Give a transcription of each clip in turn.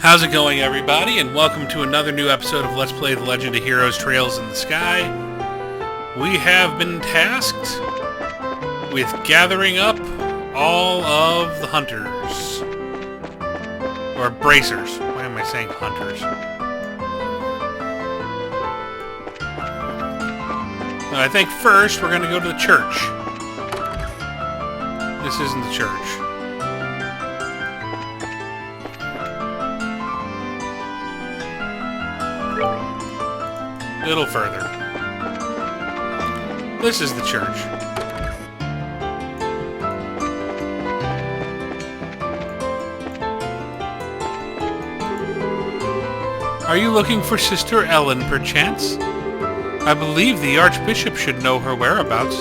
How's it going, everybody, and welcome to another new episode of Let's Play The Legend of Heroes Trails in the Sky. We have been tasked with gathering up all of the hunters. Or bracers. Why am I saying hunters? I think first we're going to go to the church. This isn't the church. A little further. This is the church. Are you looking for Sister Ellen, perchance? I believe the Archbishop should know her whereabouts.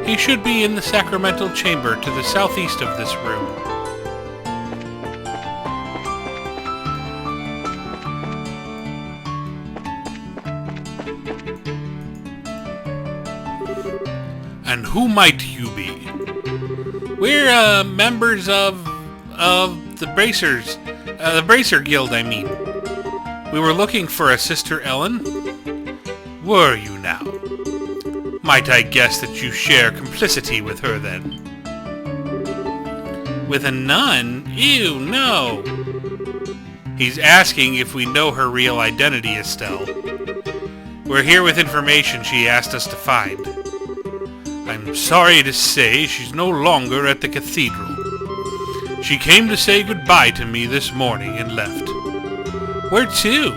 He should be in the sacramental chamber to the southeast of this room. And who might you be? We're members of the Bracers, the Bracer Guild, I mean. We were looking for a Sister Ellen. Were you now? Might I guess that you share complicity with her, then? With a nun? Ew, no! He's asking if we know her real identity, Estelle. We're here with information she asked us to find. I'm sorry to say she's no longer at the cathedral. She came to say goodbye to me this morning and left. Where to?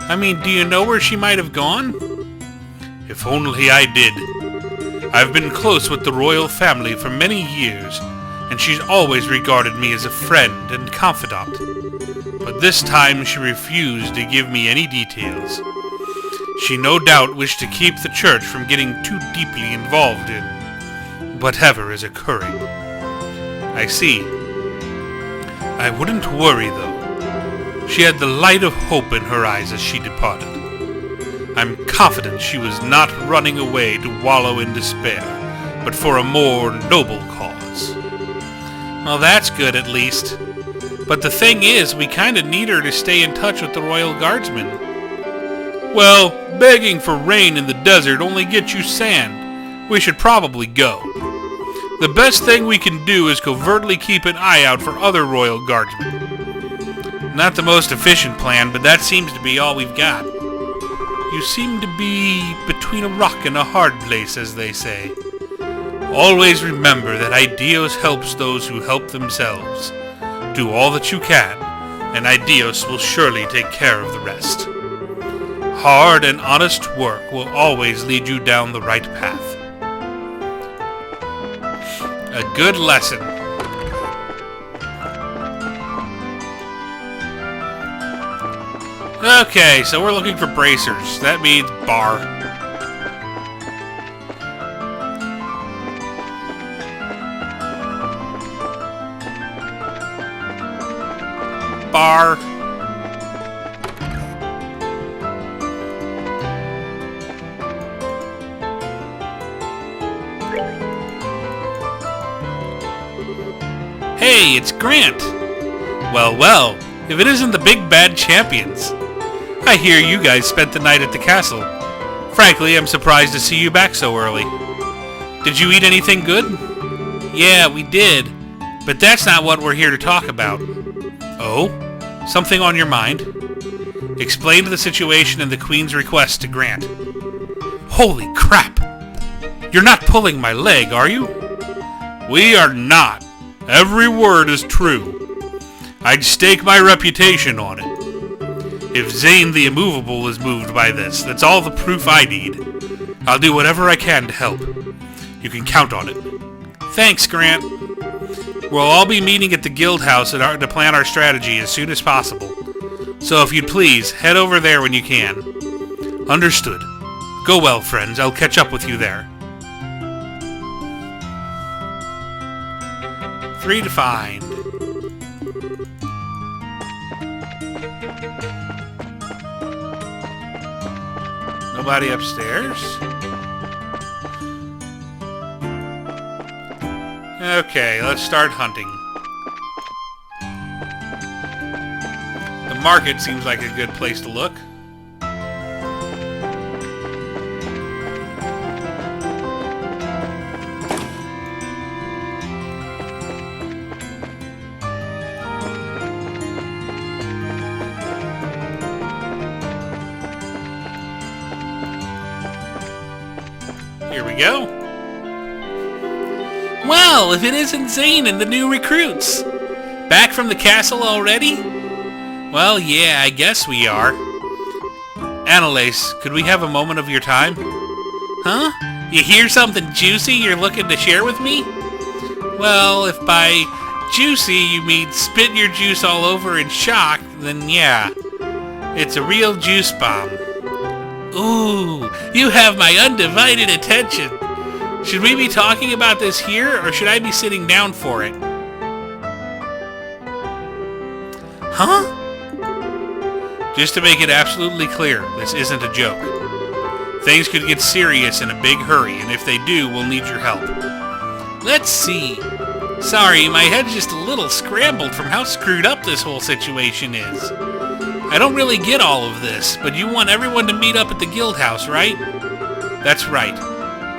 I mean, do you know where she might have gone? If only I did. I've been close with the royal family for many years, and she's always regarded me as a friend and confidant. But this time she refused to give me any details. She no doubt wished to keep the church from getting too deeply involved in whatever is occurring. I see. I wouldn't worry, though. She had the light of hope in her eyes as she departed. I'm confident she was not running away to wallow in despair, but for a more noble cause. Well, that's good, at least. But the thing is, we kinda need her to stay in touch with the Royal Guardsmen. Well, begging for rain in the desert only gets you sand. We should probably go. The best thing we can do is covertly keep an eye out for other Royal Guardsmen. Not the most efficient plan, but that seems to be all we've got. You seem to be between a rock and a hard place, as they say. Always remember that Aidios helps those who help themselves. Do all that you can, and Aidios will surely take care of the rest. Hard and honest work will always lead you down the right path. A good lesson. Okay, so we're looking for bracers. That means bar. Bar. Hey, it's Grant! Well, well, if it isn't the big bad champions. I hear you guys spent the night at the castle. Frankly, I'm surprised to see you back so early. Did you eat anything good? Yeah, we did. But that's not what we're here to talk about. Oh? Something on your mind? Explain the situation and the Queen's request to Grant. Holy crap! You're not pulling my leg, are you? We are not. Every word is true. I'd stake my reputation on it. If Zane the Immovable is moved by this, that's all the proof I need. I'll do whatever I can to help. You can count on it. Thanks, Grant. We'll all be meeting at the guild house to plan our strategy as soon as possible. So if you'd please, head over there when you can. Understood. Go well, friends. I'll catch up with you there. 3 to find. Nobody upstairs? Okay, let's start hunting. market seems like a good place to look. Here we go. Well, if it isn't Zane and the new recruits. Back from the castle already? Well, yeah, I guess we are. Annalise, could we have a moment of your time? Huh? You hear something juicy you're looking to share with me? Well, if by juicy you mean spit your juice all over in shock, then yeah. It's a real juice bomb. Ooh, you have my undivided attention. Should we be talking about this here, or should I be sitting down for it? Huh? Just to make it absolutely clear, this isn't a joke. Things could get serious in a big hurry, and if they do, we'll need your help. Let's see. Sorry, my head's just a little scrambled from how screwed up this whole situation is. I don't really get all of this, but you want everyone to meet up at the guild house, right? That's right.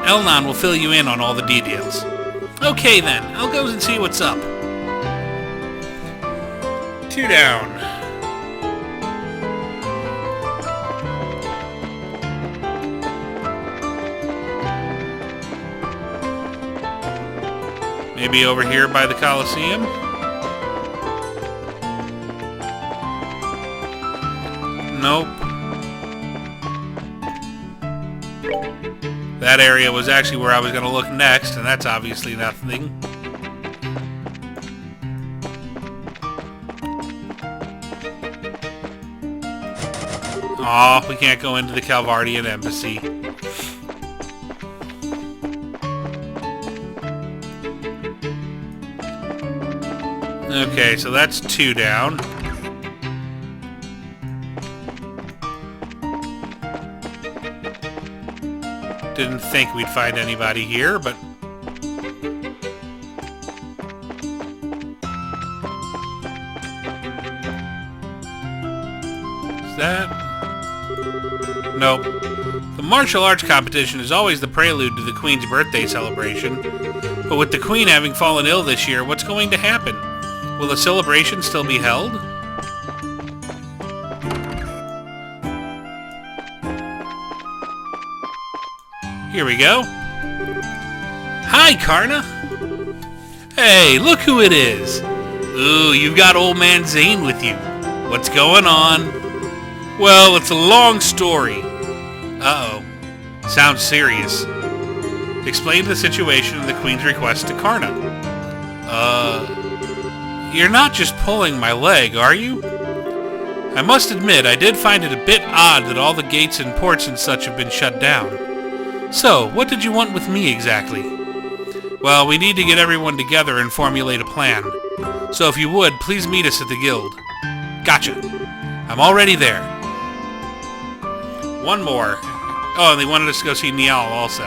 Elnon will fill you in on all the details. Okay then, I'll go and see what's up. 2 down. Maybe over here by the Coliseum? Nope. That area was actually where I was going to look next, and that's obviously nothing. Aw, we can't go into the Calvardian embassy. Okay, so that's 2 down. Didn't think we'd find anybody here, but... Is that... Nope. The martial arts competition is always the prelude to the Queen's birthday celebration. But with the Queen having fallen ill this year, what's going to happen? Will the celebration still be held? Here we go. Hi, Karna. Hey, look who it is. Ooh, you've got old man Zane with you. What's going on? Well, it's a long story. Uh-oh. Sounds serious. Explain the situation and the Queen's request to Karna. You're not just pulling my leg, are you? I must admit, I did find it a bit odd that all the gates and ports and such have been shut down. So, what did you want with me exactly? Well, we need to get everyone together and formulate a plan. So if you would, please meet us at the guild. Gotcha. I'm already there. One more. Oh, and they wanted us to go see Niall also.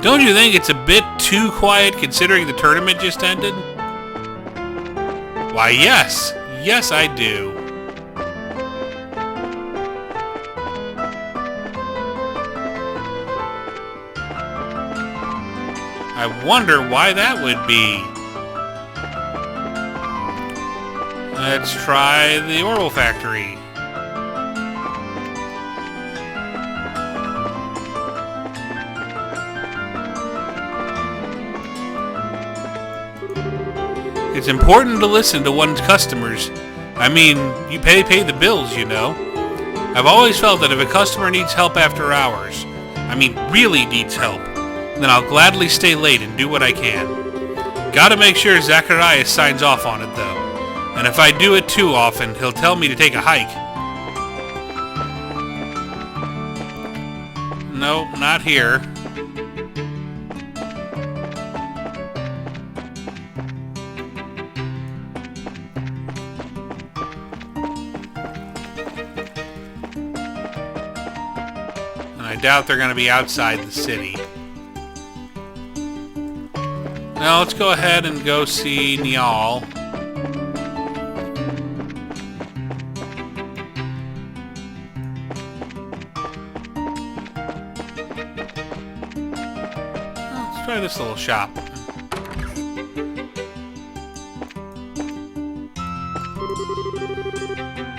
Don't you think it's a bit too quiet considering the tournament just ended? Why, yes. Yes, I do. I wonder why that would be. Let's try the oral factory. It's important to listen to one's customers. I mean, you pay the bills, you know. I've always felt that if a customer needs help after hours, I mean really needs help, then I'll gladly stay late and do what I can. Gotta make sure Zacharias signs off on it, though. And if I do it too often, he'll tell me to take a hike. Nope, not here. I doubt they're going to be outside the city. Now let's go ahead and go see Niall. Let's try this little shop.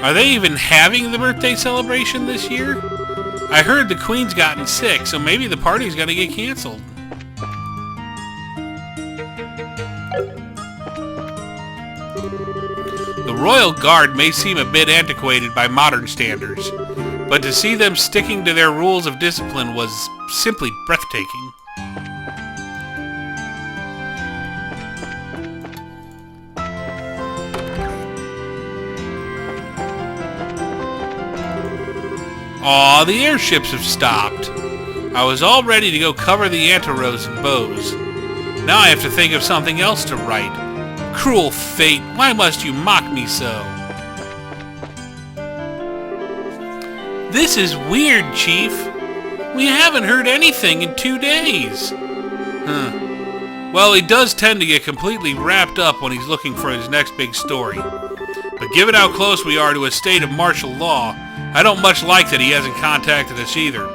Are they even having the birthday celebration this year? I heard the Queen's gotten sick, so maybe the party's gonna get canceled. The Royal Guard may seem a bit antiquated by modern standards, but to see them sticking to their rules of discipline was simply breathtaking. Aw, the airships have stopped. I was all ready to go cover the anterows and bows. Now I have to think of something else to write. Cruel fate, why must you mock me so? This is weird, Chief. We haven't heard anything in 2 days. Well, he does tend to get completely wrapped up when he's looking for his next big story. But given how close we are to a state of martial law, I don't much like that he hasn't contacted us either.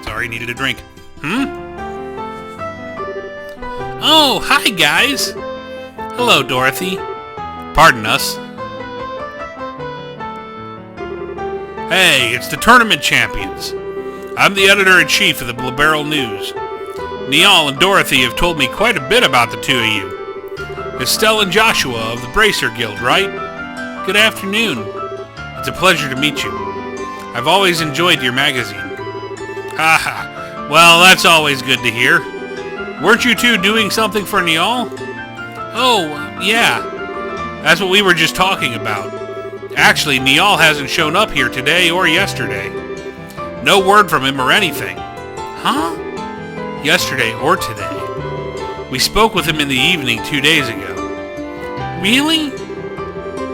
Sorry, needed a drink. Oh, hi guys! Hello, Dorothy. Pardon us. Hey, it's the tournament champions. I'm the editor-in-chief of the Liberal News. Niall and Dorothy have told me quite a bit about the two of you. Estelle and Joshua of the Bracer Guild, right? Good afternoon. It's a pleasure to meet you. I've always enjoyed your magazine. Haha. Well, that's always good to hear. Weren't you two doing something for Niall? Oh, yeah. That's what we were just talking about. Actually, Niall hasn't shown up here today or yesterday. No word from him or anything. Huh? Yesterday or today. We spoke with him in the evening 2 days ago. Really?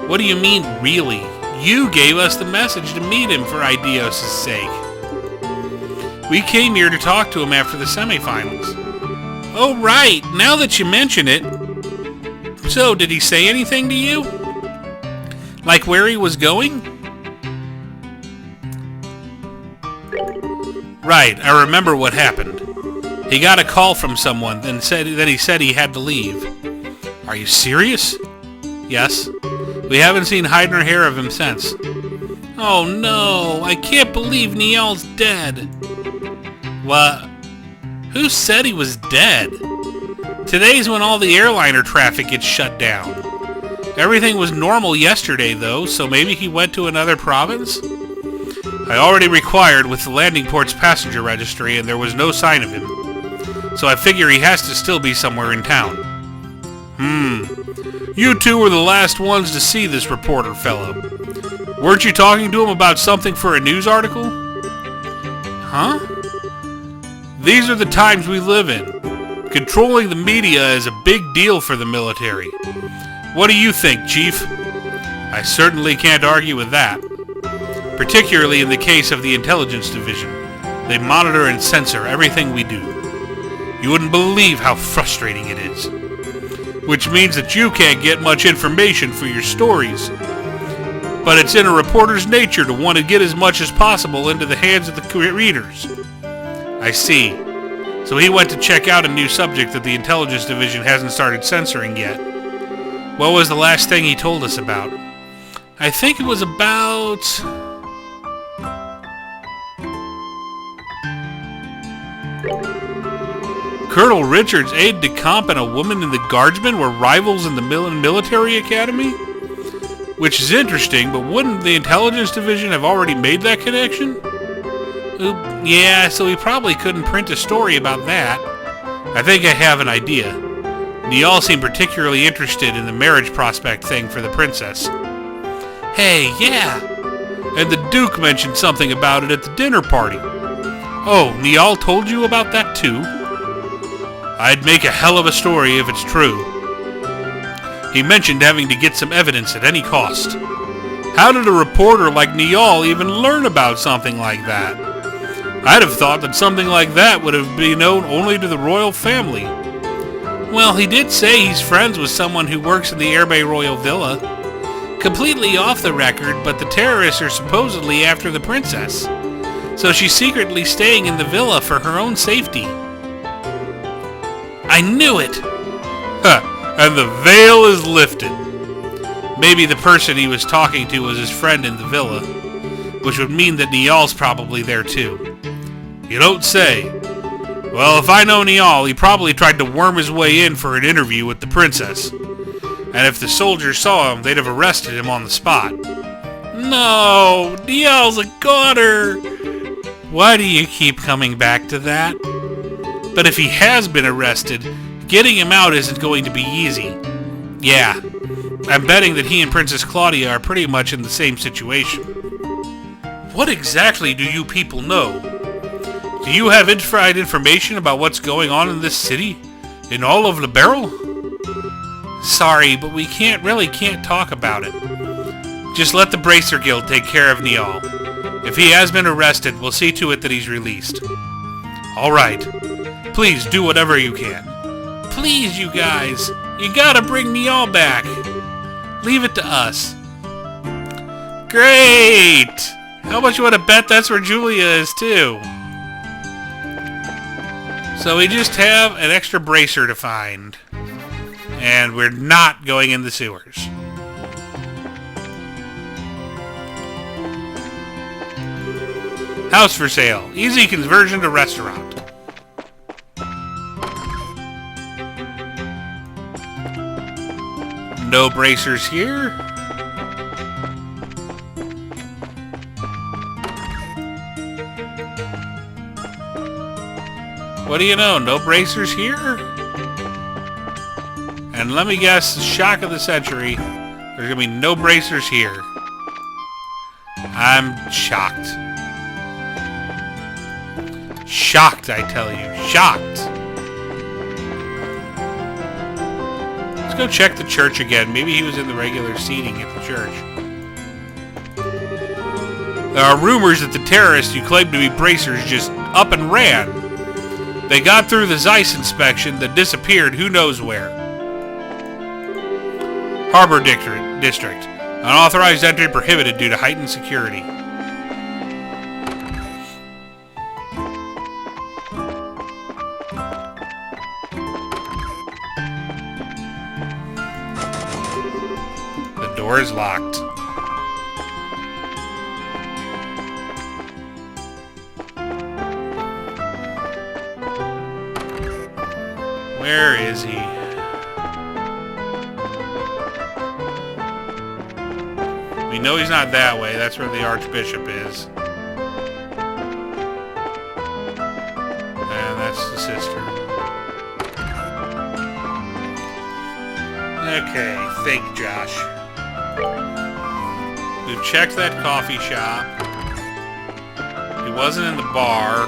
What do you mean, really? You gave us the message to meet him for Idios' sake. We came here to talk to him after the semifinals. Oh, right. Now that you mention it. So, did he say anything to you? Like where he was going? Right, I remember what happened. He got a call from someone, then he said he had to leave. Are you serious? Yes. We haven't seen hide nor hair of him since. Oh no, I can't believe Niall's dead. What? Who said he was dead? Today's when all the airliner traffic gets shut down. Everything was normal yesterday though, so maybe he went to another province? I already required with the landing port's passenger registry and there was no sign of him. So I figure he has to still be somewhere in town. You two were the last ones to see this reporter fellow. Weren't you talking to him about something for a news article? Huh? These are the times we live in. Controlling the media is a big deal for the military. What do you think, Chief? I certainly can't argue with that. Particularly in the case of the Intelligence Division. They monitor and censor everything we do. You wouldn't believe how frustrating it is. Which means that you can't get much information for your stories. But it's in a reporter's nature to want to get as much as possible into the hands of the readers. I see. So he went to check out a new subject that the Intelligence Division hasn't started censoring yet. What was the last thing he told us about? I think it was about... Colonel Richard's aide-de-camp and a woman in the Guardsmen were rivals in the military academy? Which is interesting, but wouldn't the Intelligence Division have already made that connection? Yeah, so he probably couldn't print a story about that. I think I have an idea. Niall seemed particularly interested in the marriage prospect thing for the princess. Hey, yeah! And the Duke mentioned something about it at the dinner party. Oh, Niall told you about that too? I'd make a hell of a story if it's true. He mentioned having to get some evidence at any cost. How did a reporter like Niall even learn about something like that? I'd have thought that something like that would have been known only to the royal family. Well, he did say he's friends with someone who works in the Airbay Royal Villa. Completely off the record, but the terrorists are supposedly after the princess. So she's secretly staying in the villa for her own safety. I knew it! Huh, and the veil is lifted. Maybe the person he was talking to was his friend in the villa, which would mean that Nial's probably there too. You don't say. Well, if I know Nial, he probably tried to worm his way in for an interview with the princess. And if the soldiers saw him, they'd have arrested him on the spot. No, Nial's a goner! Why do you keep coming back to that? But if he has been arrested, getting him out isn't going to be easy. Yeah, I'm betting that he and Princess Claudia are pretty much in the same situation. What exactly do you people know? Do you have inside information about what's going on in this city? In all of Liberal? Sorry, but we can't talk about it. Just let the Bracer Guild take care of Nial. If he has been arrested, we'll see to it that he's released. Alright. Please do whatever you can. Please, you guys. You gotta bring Nial back. Leave it to us. Great! How much you want to bet that's where Julia is, too? So we just have an extra bracer to find. And we're not going in the sewers. House for sale. Easy conversion to restaurant. No bracers here. What do you know? No bracers here? And let me guess, shock of the century. There's gonna be no bracers here. I'm shocked. Shocked, I tell you. Shocked. Let's go check the church again. Maybe he was in the regular seating at the church. There are rumors that the terrorists who claimed to be bracers just up and ran. They got through the Zeiss inspection, then disappeared who knows where. Harbor District. Unauthorized entry prohibited due to heightened security. The door is locked. Where is he? We know he's not that way. That's where the Archbishop is. And that's the sister. Okay, think, Josh. We've checked that coffee shop. He wasn't in the bar.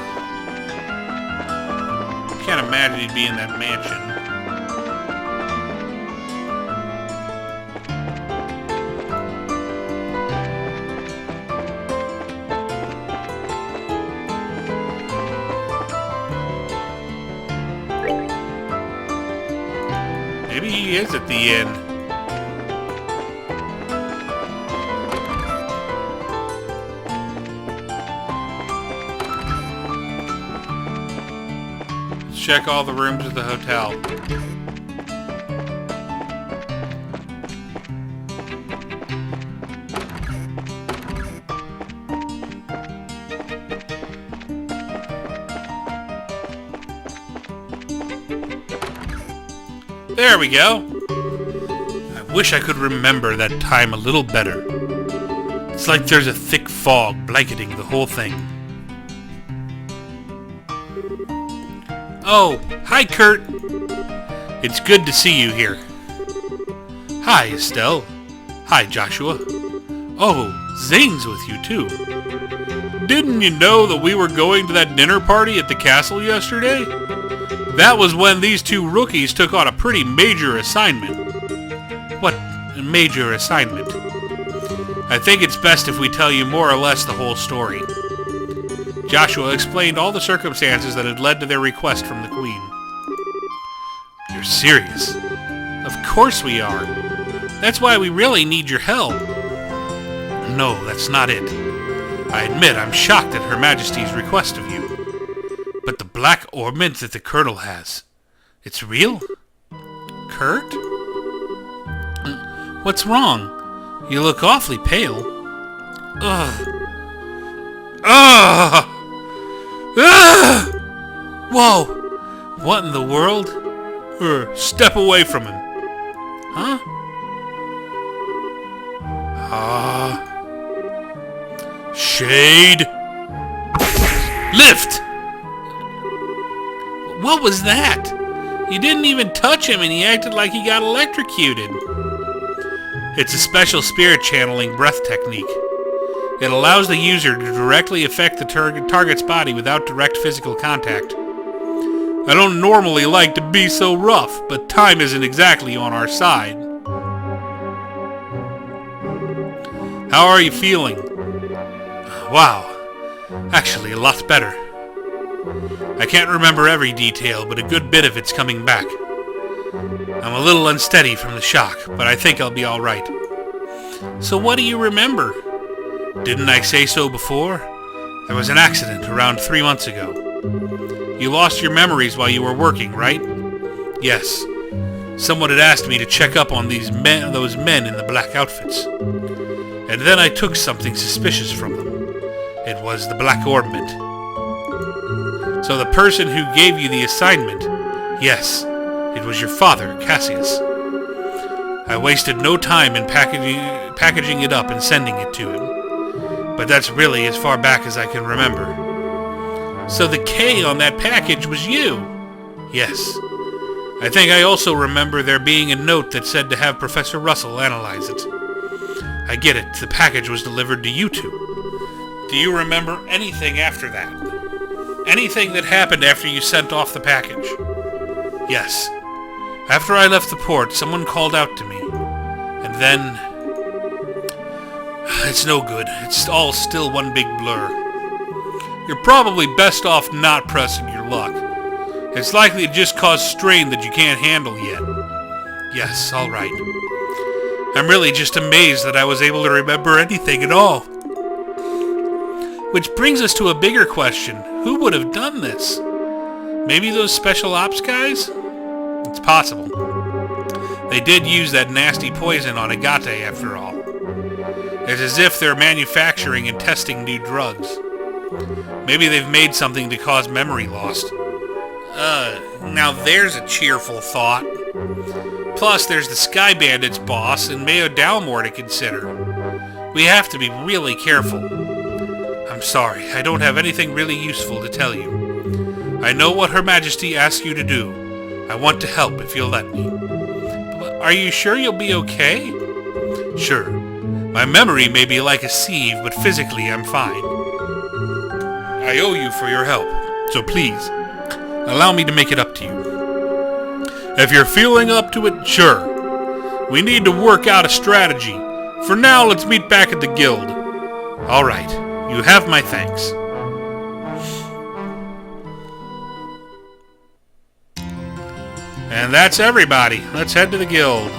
Can't imagine he'd be in that mansion. Maybe he is at the inn. Check all the rooms at the hotel. There we go. I wish I could remember that time a little better. It's like there's a thick fog blanketing the whole thing. Oh, hi, Kurt. It's good to see you here. Hi, Estelle. Hi, Joshua. Oh, Zane's with you, too. Didn't you know that we were going to that dinner party at the castle yesterday? That was when these two rookies took on a pretty major assignment. What major assignment? I think it's best if we tell you more or less the whole story. Joshua explained all the circumstances that had led to their request from the Queen. You're serious? Of course we are. That's why we really need your help. No, that's not it. I admit I'm shocked at Her Majesty's request of you. But the black ornament that the Colonel has, it's real? Kurt? What's wrong? You look awfully pale. Ugh. Ugh! Ugh! Whoa! What in the world? Step away from him. Huh? Shade! Lift! What was that? You didn't even touch him and he acted like he got electrocuted. It's a special spirit channeling breath technique. It allows the user to directly affect the target's body without direct physical contact. I don't normally like to be so rough, but time isn't exactly on our side. How are you feeling? Wow. Actually, a lot better. I can't remember every detail, but a good bit of it's coming back. I'm a little unsteady from the shock, but I think I'll be all right. So what do you remember? Didn't I say so before? There was an accident around 3 months ago. You lost your memories while you were working, right? Yes. Someone had asked me to check up on those men in the black outfits. And then I took something suspicious from them. It was the black ornament. So the person who gave you the assignment, yes, it was your father, Cassius. I wasted no time in packaging it up and sending it to him. But that's really as far back as I can remember. So the K on that package was you? Yes. I think I also remember there being a note that said to have Professor Russell analyze it. I get it. The package was delivered to you two. Do you remember anything after that? Anything that happened after you sent off the package? Yes. After I left the port, someone called out to me. And then... It's no good. It's all still one big blur. You're probably best off not pressing your luck. It's likely to just cause strain that you can't handle yet. Yes, all right. I'm really just amazed that I was able to remember anything at all. Which brings us to a bigger question. Who would have done this? Maybe those special ops guys? It's possible. They did use that nasty poison on Agate after all. It's as if they're manufacturing and testing new drugs. Maybe they've made something to cause memory loss. Now there's a cheerful thought. Plus, there's the Sky Bandits boss and Mayo Dalmore to consider. We have to be really careful. I'm sorry, I don't have anything really useful to tell you. I know what Her Majesty asks you to do. I want to help if you'll let me. But are you sure you'll be okay? Sure. My memory may be like a sieve, but physically I'm fine. I owe you for your help, so please, allow me to make it up to you. If you're feeling up to it, sure. We need to work out a strategy. For now, let's meet back at the guild. All right, you have my thanks. And that's everybody. Let's head to the guild.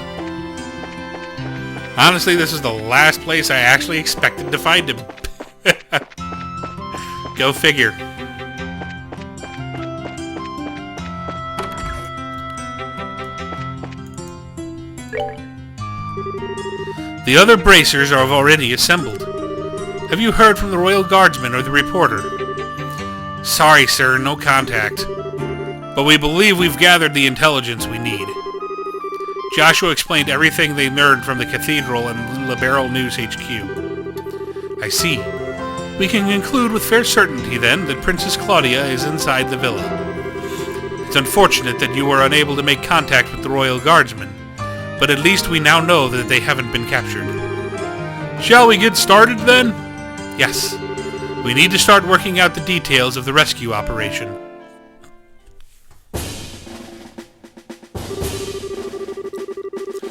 Honestly, this is the last place I actually expected to find him. Go figure. The other bracers are already assembled. Have you heard from the Royal Guardsman or the reporter? Sorry, sir, no contact. But we believe we've gathered the intelligence we need. Joshua explained everything they learned from the Cathedral and Liberal News HQ. I see. We can conclude with fair certainty, then, that Princess Claudia is inside the villa. It's unfortunate that you were unable to make contact with the Royal Guardsmen, but at least we now know that they haven't been captured. Shall we get started, then? Yes. We need to start working out the details of the rescue operation.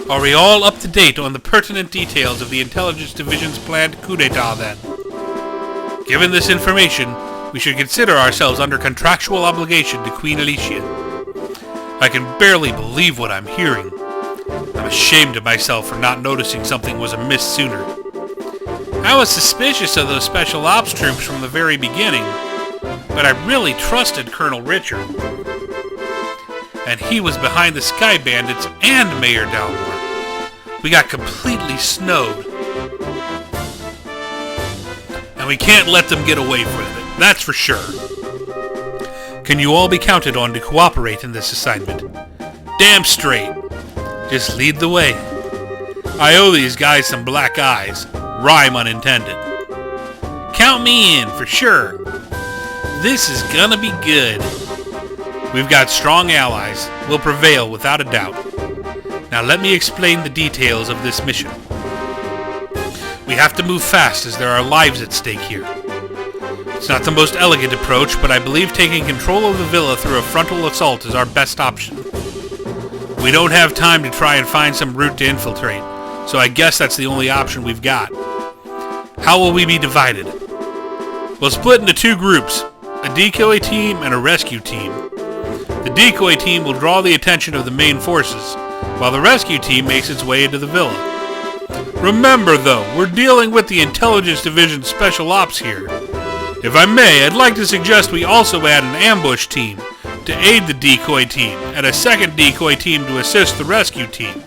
Are we all up to date on the pertinent details of the Intelligence Division's planned coup d'etat, then? Given this information, We should consider ourselves under contractual obligation to Queen Alicia. I can barely believe what I'm hearing. I'm ashamed of myself for not noticing something was amiss sooner. I was suspicious of those special ops troops from the very beginning, but I really trusted Colonel Richard. And he was behind the Sky Bandits and Mayor Dalmore. We got completely snowed. And we can't let them get away with it, that's for sure. Can you all be counted on to cooperate in this assignment? Damn straight. Just lead the way. I owe these guys some black eyes. Rhyme unintended. Count me in, for sure. This is gonna be good. We've got strong allies. We'll prevail without a doubt. Now let me explain the details of this mission. We have to move fast as there are lives at stake here. It's not the most elegant approach, but I believe taking control of the villa through a frontal assault is our best option. We don't have time to try and find some route to infiltrate, so I guess that's the only option we've got. How will we be divided? We'll split into two groups, a decoy team and a rescue team. The decoy team will draw the attention of the main forces, while the rescue team makes its way into the villa. Remember though, we're dealing with the Intelligence Division's Special Ops here. If I may, I'd like to suggest we also add an ambush team to aid the decoy team, and a second decoy team to assist the rescue team.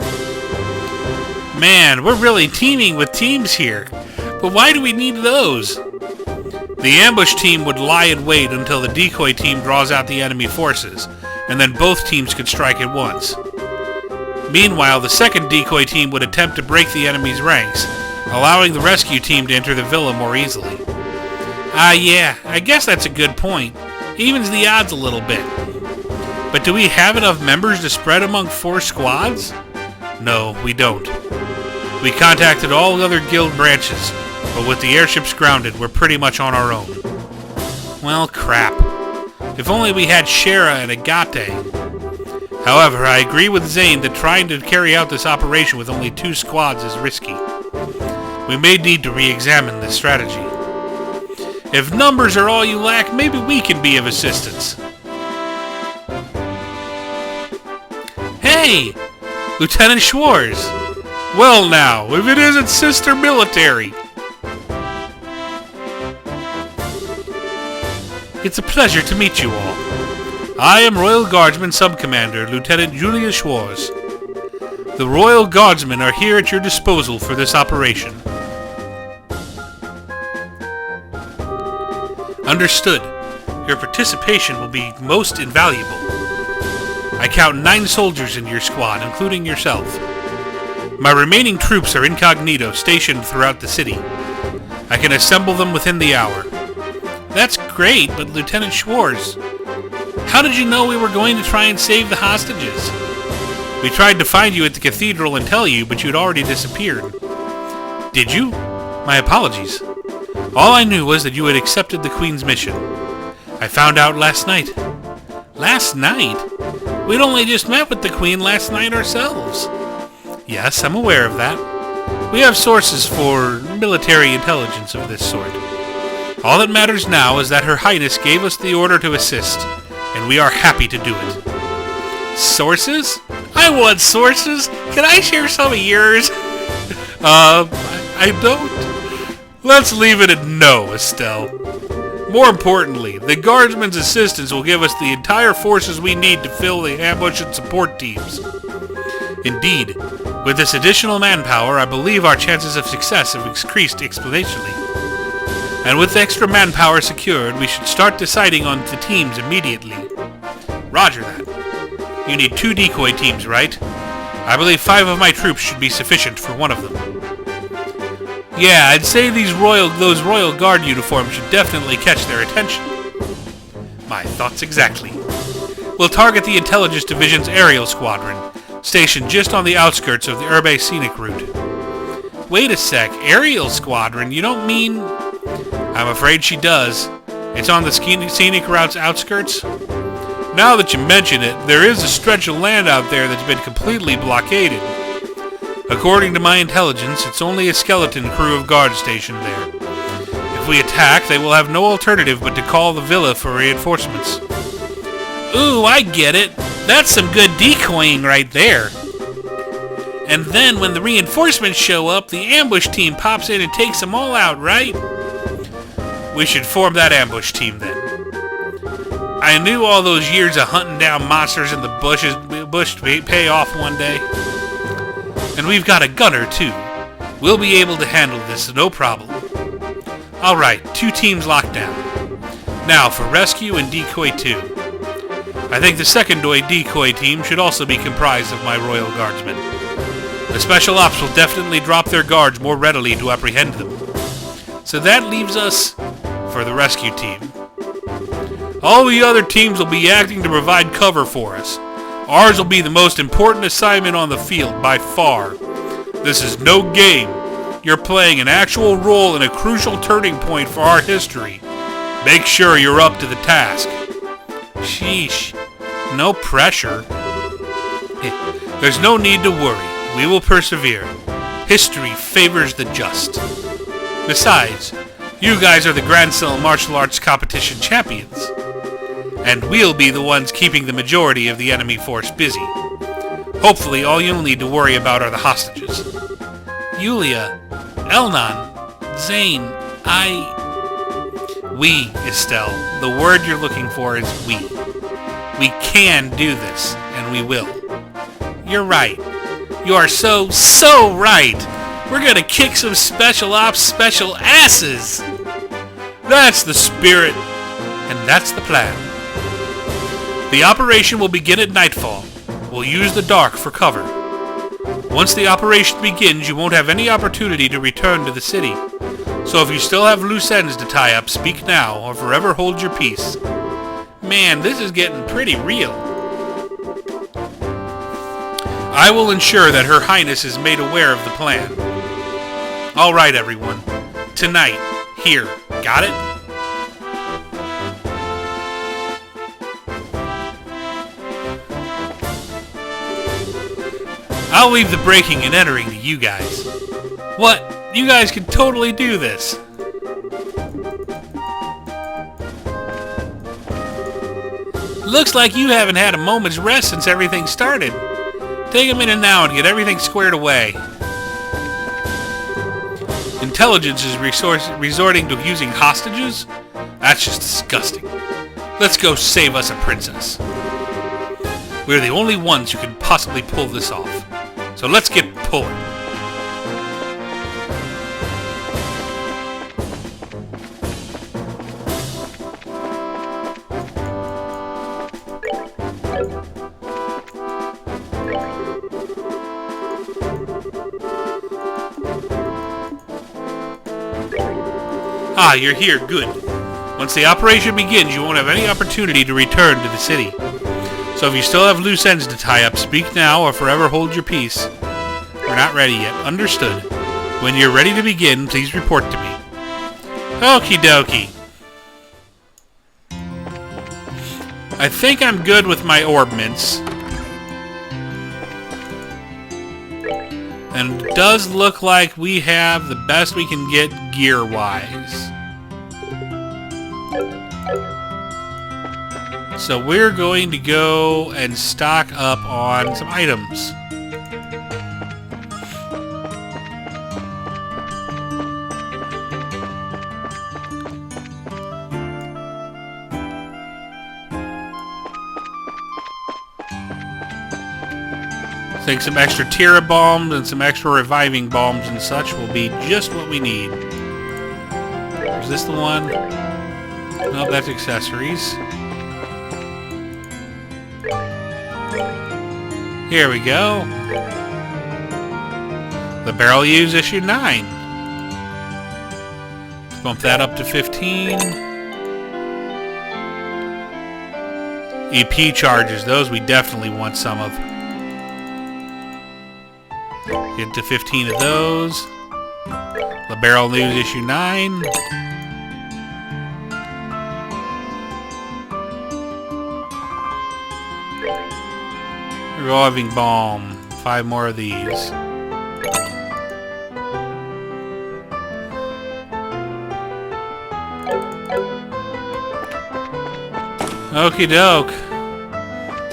Man, we're really teaming with teams here, but why do we need those? The ambush team would lie in wait until the decoy team draws out the enemy forces, and then both teams could strike at once. Meanwhile, the second decoy team would attempt to break the enemy's ranks, allowing the rescue team to enter the villa more easily. Yeah, I guess that's a good point. Evens the odds a little bit. But do we have enough members to spread among 4 squads? No, we don't. We contacted all other guild branches, but with the airships grounded, we're pretty much on our own. Well, crap. If only we had Shara and Agate. However, I agree with Zane that trying to carry out this operation with only 2 squads is risky. We may need to re-examine this strategy. If numbers are all you lack, maybe we can be of assistance. Hey! Lieutenant Schwarz! Well now, if it isn't Sister Military! It's a pleasure to meet you all. I am Royal Guardsman Subcommander Lieutenant Julius Schwarz. The Royal Guardsmen are here at your disposal for this operation. Understood. Your participation will be most invaluable. I count 9 soldiers in your squad, including yourself. My remaining troops are incognito, stationed throughout the city. I can assemble them within the hour. That's great, but Lieutenant Schwarz, how did you know we were going to try and save the hostages? We tried to find you at the cathedral and tell you, but you'd already disappeared. Did you? My apologies. All I knew was that you had accepted the Queen's mission. I found out last night. Last night? We'd only just met with the Queen last night ourselves. Yes, I'm aware of that. We have sources for military intelligence of this sort. All that matters now is that Her Highness gave us the order to assist, and we are happy to do it. Sources? I want sources! Can I share some of yours? I don't. Let's leave it at no, Estelle. More importantly, the Guardsmen's assistance will give us the entire forces we need to fill the ambush and support teams. Indeed, with this additional manpower, I believe our chances of success have increased exponentially. And with extra manpower secured, we should start deciding on the teams immediately. Roger that. You need 2 decoy teams, right? I believe 5 of my troops should be sufficient for one of them. Yeah, I'd say those Royal Guard uniforms should definitely catch their attention. My thoughts exactly. We'll target the Intelligence Division's aerial squadron, stationed just on the outskirts of the Urbe Scenic route. Wait a sec, aerial squadron? You don't mean... I'm afraid she does. It's on the scenic route's outskirts. Now that you mention it, there is a stretch of land out there that's been completely blockaded. According to my intelligence, it's only a skeleton crew of guards stationed there. If we attack, they will have no alternative but to call the villa for reinforcements. Ooh, I get it. That's some good decoying right there. And then when the reinforcements show up, the ambush team pops in and takes them all out, right? We should form that ambush team then. I knew all those years of hunting down monsters in the bush to pay off one day. And we've got a gunner too. We'll be able to handle this, no problem. Alright, 2 teams locked down. Now for rescue and decoy 2. I think the secondary decoy team should also be comprised of my Royal Guardsmen. The Special Ops will definitely drop their guards more readily to apprehend them. So that leaves us for the rescue team. All the other teams will be acting to provide cover for us. Ours will be the most important assignment on the field by far. This is no game. You're playing an actual role in a crucial turning point for our history. Make sure you're up to the task. Sheesh. No pressure. There's no need to worry. We will persevere. History favors the just. Besides, you guys are the Grancel martial arts competition champions. And we'll be the ones keeping the majority of the enemy force busy. Hopefully, all you'll need to worry about are the hostages. Yulia, Elnon, Zane, We, Estelle. The word you're looking for is we. We can do this, and we will. You're right. You are so right. We're gonna kick some special ops special asses. That's the spirit, and that's the plan. The operation will begin at nightfall. We'll use the dark for cover. Once the operation begins, you won't have any opportunity to return to the city. So if you still have loose ends to tie up, speak now, or forever hold your peace. Man, this is getting pretty real. I will ensure that Her Highness is made aware of the plan. All right, everyone. Tonight, here. Got it? I'll leave the breaking and entering to you guys. What? You guys can totally do this. Looks like you haven't had a moment's rest since everything started. Take a minute now and get everything squared away. Intelligence is resorting to using hostages? That's just disgusting. Let's go save us a princess. We're the only ones who can possibly pull this off. So let's get pulling. Ah, you're here. Good. Once the operation begins, you won't have any opportunity to return to the city. So if you still have loose ends to tie up, speak now or forever hold your peace. We're not ready yet. Understood. When you're ready to begin, please report to me. Okie dokie. I think I'm good with my orb mints. And it does look like we have the best we can get gear-wise. So we're going to go and stock up on some items. I think some extra Tira bombs and some extra reviving bombs and such will be just what we need. Is this the one? Nope, that's accessories. Here we go. The barrel use issue 9. Let's bump that up to 15. EP charges, those we definitely want some of. Get to 15 of those. The barrel news issue 9. Reviving bomb. 5 more of these. Okie doke.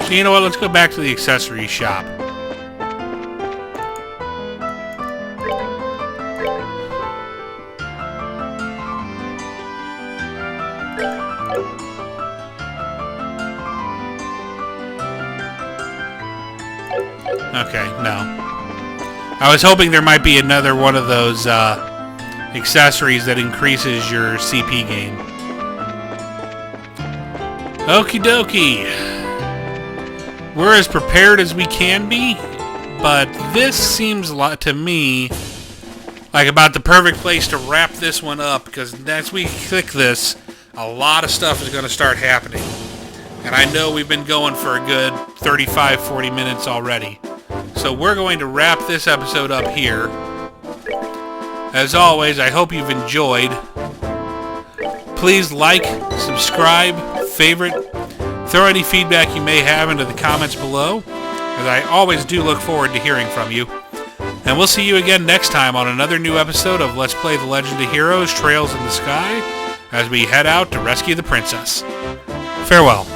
So you know what? Let's go back to the accessory shop. Okay, no. I was hoping there might be another one of those accessories that increases your CP gain. Okie dokie. We're as prepared as we can be, but this seems a lot to me like about the perfect place to wrap this one up, because as we click this, a lot of stuff is going to start happening. And I know we've been going for a good 35-40 minutes already. So we're going to wrap this episode up here. As always, I hope you've enjoyed. Please like, subscribe, favorite, throw any feedback you may have into the comments below, as I always do look forward to hearing from you. And we'll see you again next time on another new episode of Let's Play The Legend of Heroes: Trails in the Sky, as we head out to rescue the princess. Farewell.